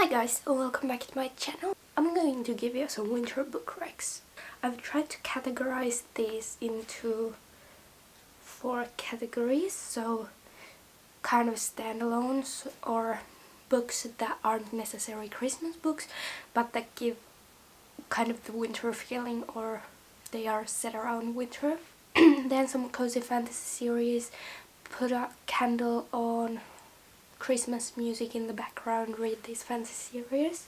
Hi guys, and welcome back to my channel. I'm going to give you some winter book recs. I've tried to categorize these into 4 categories, so kind of standalones or books that aren't necessarily Christmas books but that give kind of the winter feeling, or they are set around winter. Then some cozy fantasy series, put a candle on, Christmas music in the background, read these fantasy series.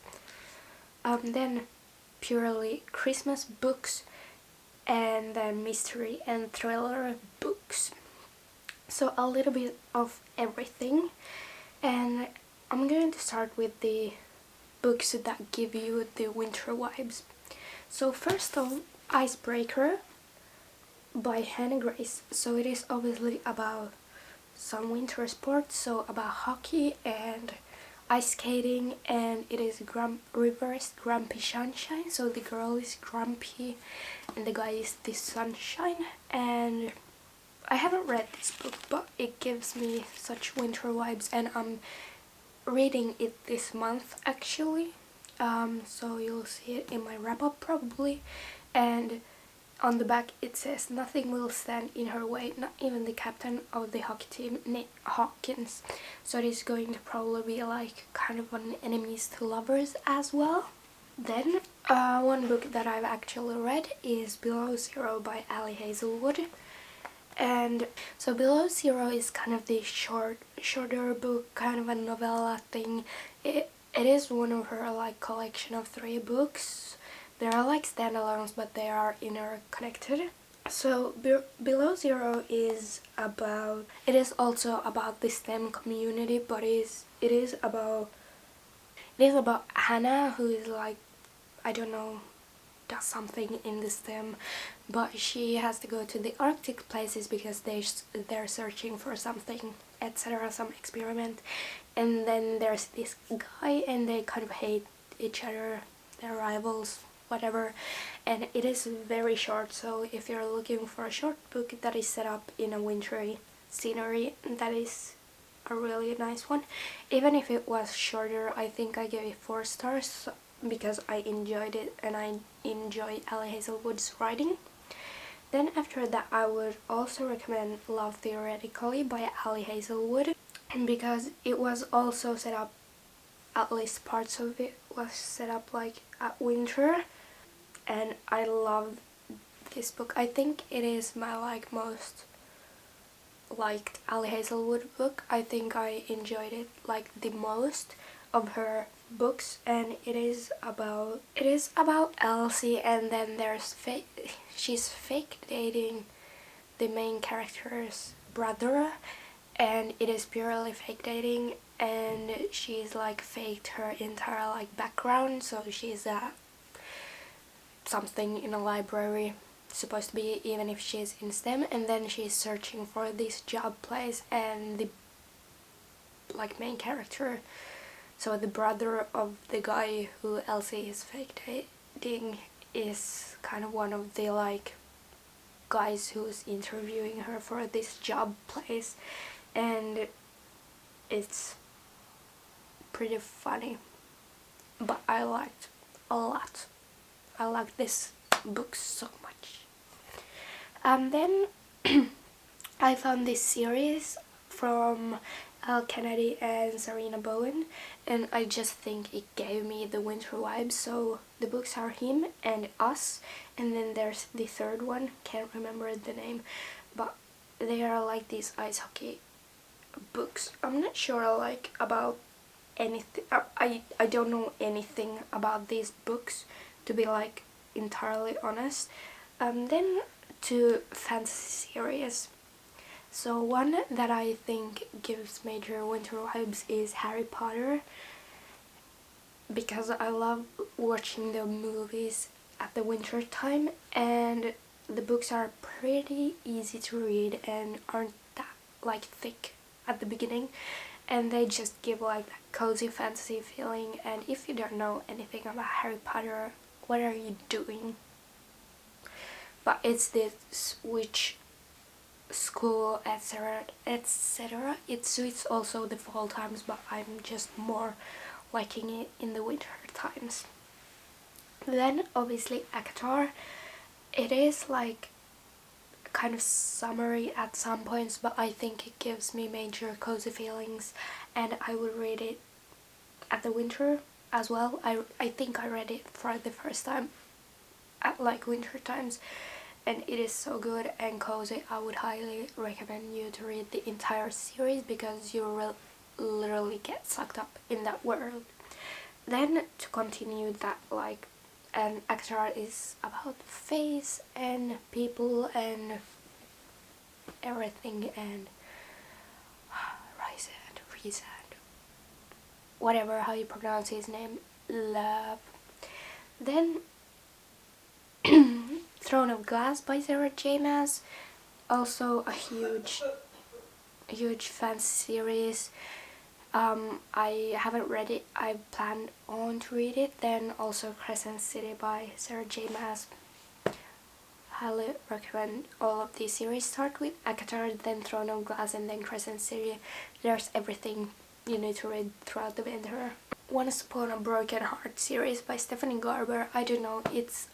Then purely Christmas books, and then mystery and thriller books. So a little bit of everything, and I'm going to start with the books that give you the winter vibes. So first of all, Icebreaker by Hannah Grace. So it is obviously about some winter sports, so about hockey and ice skating, and it is reversed grumpy sunshine, so the girl is grumpy and the guy is the sunshine. And I haven't read this book, but it gives me such winter vibes, and I'm reading it this month actually, so you'll see it in my wrap-up probably. And on the back it says, "Nothing will stand in her way, not even the captain of the hockey team, Nick Hawkins." So it is going to probably be like kind of an enemies to lovers as well. Then one book that I've actually read is Below Zero by Ali Hazelwood. And so Below Zero is kind of the shorter book, kind of a novella thing. It is one of her like collection of 3 books. They are like standalones, but they are interconnected. So Below Zero is about, it is also about the STEM community, but it is about Hannah, who is like, I don't know, does something in the STEM, but she has to go to the Arctic places because they're searching for something, etc., some experiment. And then there's this guy and they kind of hate each other, they're rivals, whatever. And it is very short, so if you're looking for a short book that is set up in a wintry scenery, that is a really nice one. Even if it was shorter, I think I gave it 4 stars because I enjoyed it and I enjoy Ali Hazelwood's writing. Then after that I would also recommend Love Theoretically by Ali Hazelwood, because it was also set up, at least parts of it was set up like at winter, and I love this book. I think it is my like most liked Ali Hazelwood book. I think I enjoyed it like the most of her books, and it is about Elsie, and then she's fake dating the main character's brother, and it is purely fake dating, and she's like faked her entire like background, so she's something in a library, supposed to be, even if she's in STEM, and then she's searching for this job place, and the like main character, so the brother of the guy who Elsie is fake dating, is kind of one of the like guys who's interviewing her for this job place, and it's pretty funny, but I liked a lot. I like this book so much. Then I found this series from Al Kennedy and Serena Bowen, and I just think it gave me the winter vibes. So the books are Him and Us, and then there's the third one, can't remember the name, but they are like these ice hockey books. I'm not sure like about anything, I don't know anything about these books, to be like entirely honest. Then 2 fantasy series. So one that I think gives major winter vibes is Harry Potter, because I love watching the movies at the winter time, and the books are pretty easy to read and aren't that like thick at the beginning, and they just give like that cozy fantasy feeling. And if you don't know anything about Harry Potter, what are you doing? But it's this witch school, etc., etc. It suits also the fall times, but I'm just more liking it in the winter times. Then obviously ACOTAR. It is like kind of summery at some points, but I think it gives me major cozy feelings, and I would read it at the winter as well. I think I read it for the first time at like winter times, and it is so good and cozy. I would highly recommend you to read the entire series because you will literally get sucked up in that world. Then to continue that, like, and ACOTAR is about face and people and everything, and Rizad, whatever how you pronounce his name, love. Then Throne of Glass by Sarah J. Maas, also a huge fantasy series. I haven't read it. I planned on to read it. Then also Crescent City by Sarah J. Maas. Highly recommend all of these series. Start with ACOTAR, then Throne of Glass, and then Crescent City. There's everything you need to read throughout the winter. Once Upon a Broken Heart series by Stephanie Garber. I don't know, it's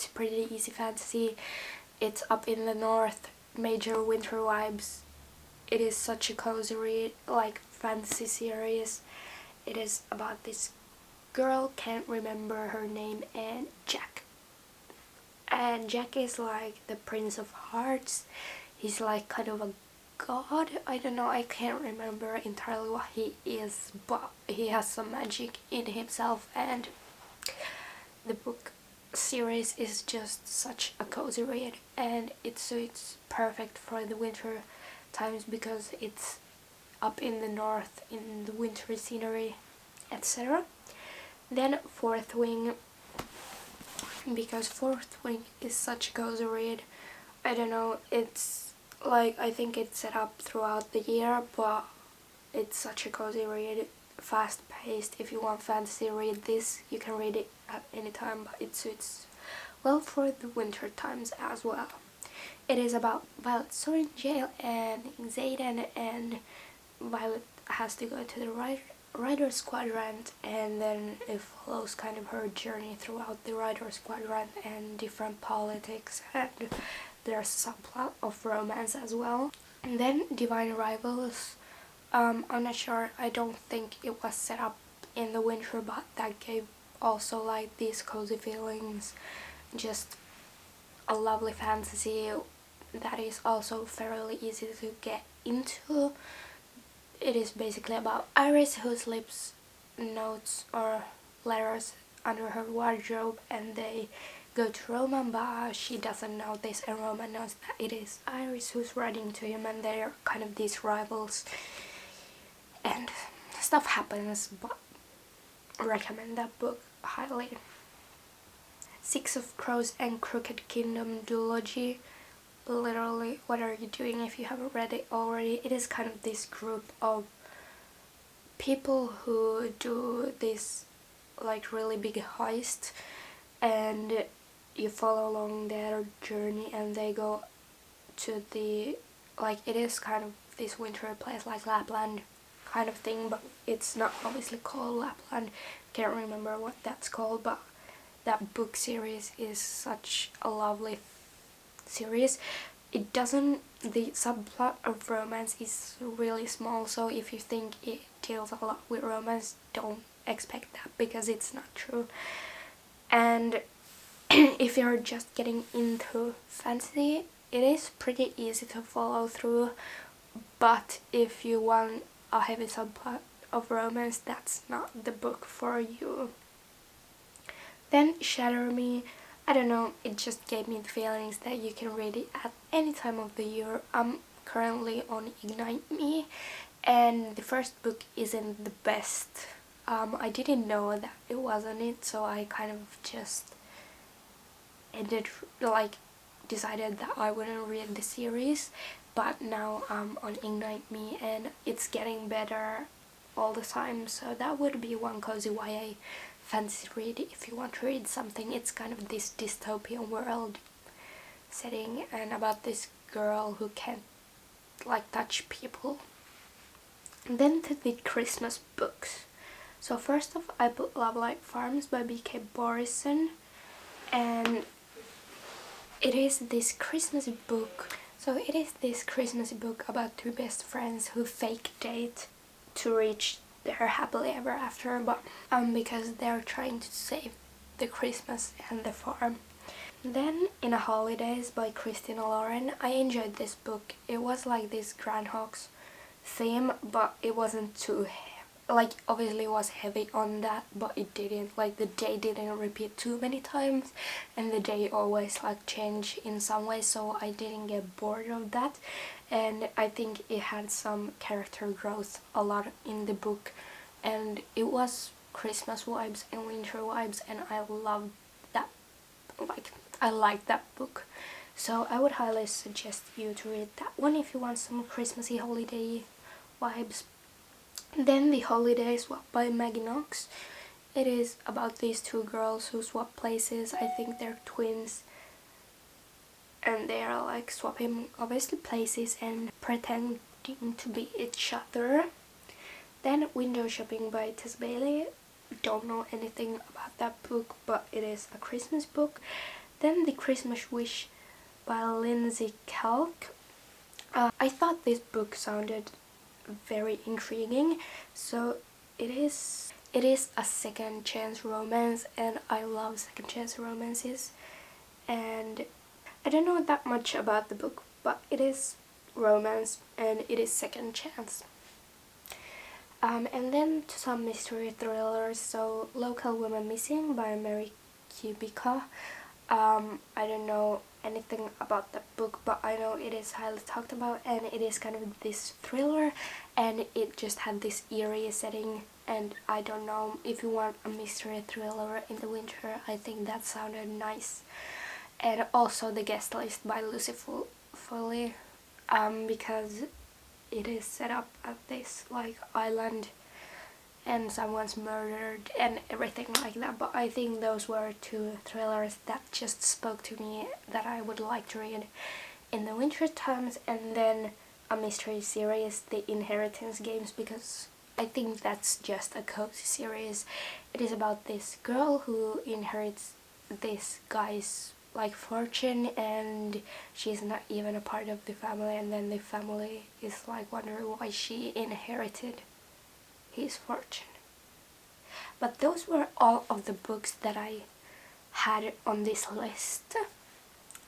pretty easy fantasy. It's up in the north, major winter vibes. It is such a cozy read, like fantasy series. It is about this girl, can't remember her name, and Jack. And Jack is like the Prince of Hearts. He's like kind of a god. I don't know, I can't remember entirely what he is, but he has some magic in himself, and the book series is just such a cozy read, and it's perfect for the winter times because it's up in the north in the wintry scenery, etc. Then Fourth Wing, because Fourth Wing is such a cozy read. I don't know, it's like, I think it's set up throughout the year, but it's such a cozy read, fast paced. If you want fantasy, read this. You can read it at any time, but it suits well for the winter times as well. It is about Violet Soar in jail and Xaden, and Violet has to go to the Rider's Quadrant, and then it follows kind of her journey throughout the Rider's Quadrant and different politics, and there's a subplot of romance as well. And then Divine Rivals, I'm not sure, I don't think it was set up in the winter, but that gave also like these cozy feelings, just a lovely fantasy that is also fairly easy to get into. It is basically about Iris, who slips notes or letters under her wardrobe, and they go to Roman, but she doesn't know this, and Roman knows that it is Iris who's writing to him, and they're kind of these rivals, and stuff happens, but I recommend that book highly. Six of Crows and Crooked Kingdom duology. Literally, what are you doing if you haven't read it already? It is kind of this group of people who do this like really big heist, and you follow along their journey, and they go to the, like, it is kind of this winter place like Lapland kind of thing, but it's not obviously called Lapland. Can't remember what that's called, but that book series is such a lovely series. It doesn't, the subplot of romance is really small, so if you think it deals a lot with romance, don't expect that, because it's not true. And if you're just getting into fantasy, it is pretty easy to follow through, but if you want a heavy subplot of romance, that's not the book for you. Then Shatter Me, I don't know, it just gave me the feelings that you can read it at any time of the year. I'm currently on Ignite Me, and the first book isn't the best. I didn't know that it wasn't it, so I kind of just decided that I wouldn't read the series, but now I'm on Ignite Me and it's getting better all the time, so that would be one cozy YA fantasy read if you want to read something. It's kind of this dystopian world setting, and about this girl who can't like touch people. Then to the Christmas books. So first off, I put Love Like Farms by B.K. Borison, and it is this Christmas book. So it is this Christmas book about two best friends who fake date to reach their happily ever after, but because they're trying to save the Christmas and the farm. Then In a Holidays by Christina Lauren. I enjoyed this book. It was like this groundhog's theme, but it wasn't too like, obviously it was heavy on that, but it didn't, like, the day didn't repeat too many times, and the day always like changed in some way, so I didn't get bored of that. And I think it had some character growth a lot in the book, and it was Christmas vibes and winter vibes, and I loved that. Like, I liked that book, so I would highly suggest you to read that one if you want some Christmassy holiday vibes. Then The Holiday Swap by Maggie Knox. It is about these two girls who swap places. I think they're twins, and they are like swapping obviously places and pretending to be each other. Then Window Shopping by Tess Bailey. Don't know anything about that book, but it is a Christmas book. Then The Christmas Wish by Lindsay Kelk. I thought this book sounded very intriguing. So it is a second chance romance, and I love second chance romances, and I don't know that much about the book, but it is romance and it is second chance. And then to some mystery thrillers. So Local Woman Missing by Mary Kubica. I don't know anything about the book, but I know it is highly talked about, and it is kind of this thriller, and it just had this eerie setting, and I don't know, if you want a mystery thriller in the winter, I think that sounded nice. And also The Guest List by Lucy Foley, because it is set up at this like island and someone's murdered and everything like that, but I think those were two thrillers that just spoke to me that I would like to read in the winter times. And then a mystery series, The Inheritance Games, because I think that's just a cozy series. It is about this girl who inherits this guy's like fortune, and she's not even a part of the family, and then the family is like wondering why she inherited his fortune. But those were all of the books that I had on this list,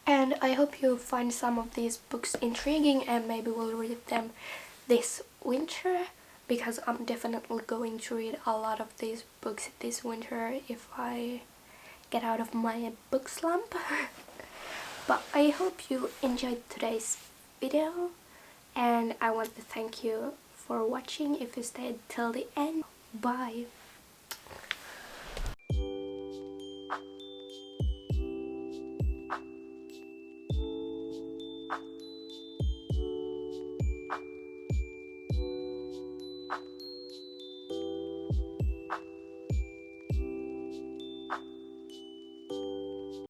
and I hope you find some of these books intriguing and maybe will read them this winter, because I'm definitely going to read a lot of these books this winter if I get out of my book slump. But I hope you enjoyed today's video, and I want to thank you for watching if you stayed till the end. Bye!